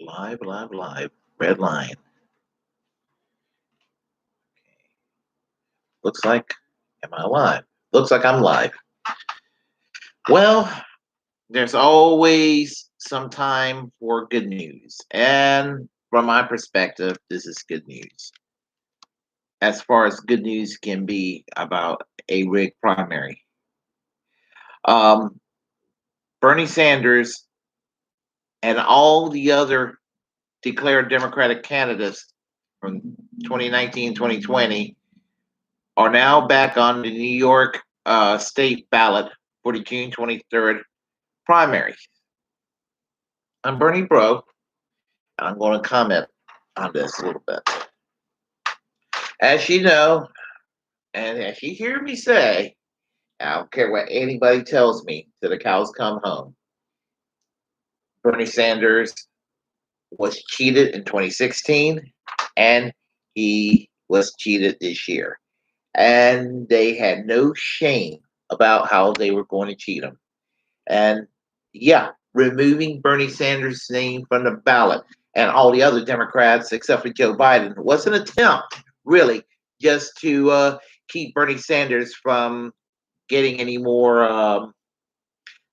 Live, live, live. Red line. Looks like, am I live? Looks like I'm live. Well, there's always some time for good news. And from my perspective, this is good news. As far as good news can be about a rigged primary. Um, Bernie Sanders and all the other declared Democratic candidates from 2019, 2020 are now back on the New York state ballot for the June 23rd primary. I'm Bernie Bro, and I'm going to comment on this a little bit. As you know, and as you hear me say, I don't care what anybody tells me till the cows come home. Bernie Sanders was cheated in 2016, and he was cheated this year. And they had no shame about how they were going to cheat him. And yeah, removing Bernie Sanders' name from the ballot and all the other Democrats except for Joe Biden was an attempt, really, just to keep Bernie Sanders from getting any more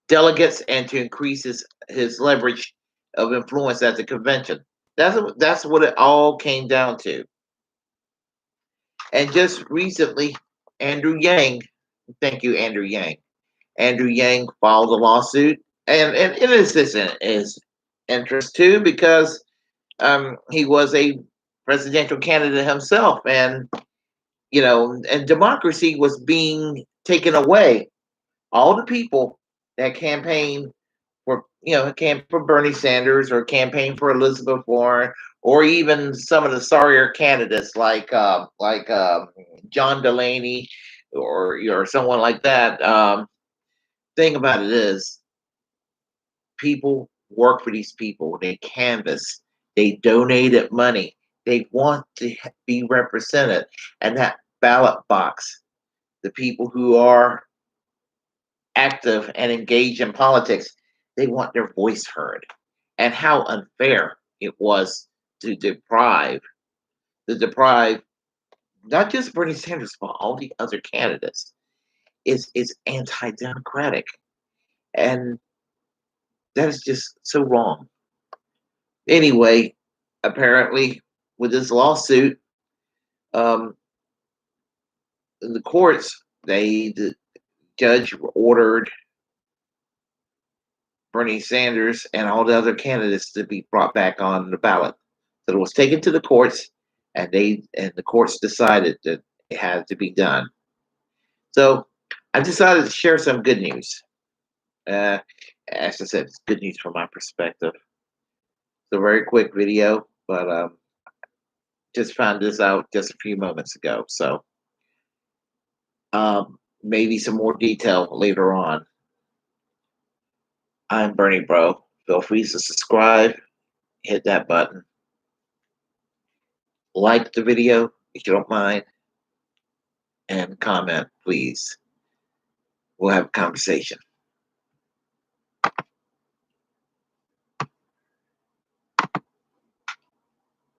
delegates and to increase his leverage of influence at the convention. That's what it all came down to. And just recently, Andrew Yang, thank you, Andrew Yang. Andrew Yang filed a lawsuit, and it is his interest too, because he was a presidential candidate himself, and and democracy was being taken away. All the people that campaign for for Bernie Sanders or campaign for Elizabeth Warren, or even some of the sorrier candidates like John Delaney or someone like that. Thing about it is, people work for these people. They canvass. They donated money. They want to be represented. And that ballot box, the people who are active and engaged in politics, they want their voice heard. And how unfair it was to deprive not just Bernie Sanders, but all the other candidates is anti-democratic. And that is just so wrong. Anyway, apparently, with this lawsuit, um, in the courts, the judge ordered Bernie Sanders and all the other candidates to be brought back on the ballot. So it was taken to the courts, and the courts decided that it had to be done. So I decided to share some good news. Uh, as I said, it's good news from my perspective. It's a very quick video, but just found this out just a few moments ago. So maybe some more detail later on. I'm Bernie Bro. Feel free to subscribe, hit that button, like the video if you don't mind, and comment, please. We'll have a conversation.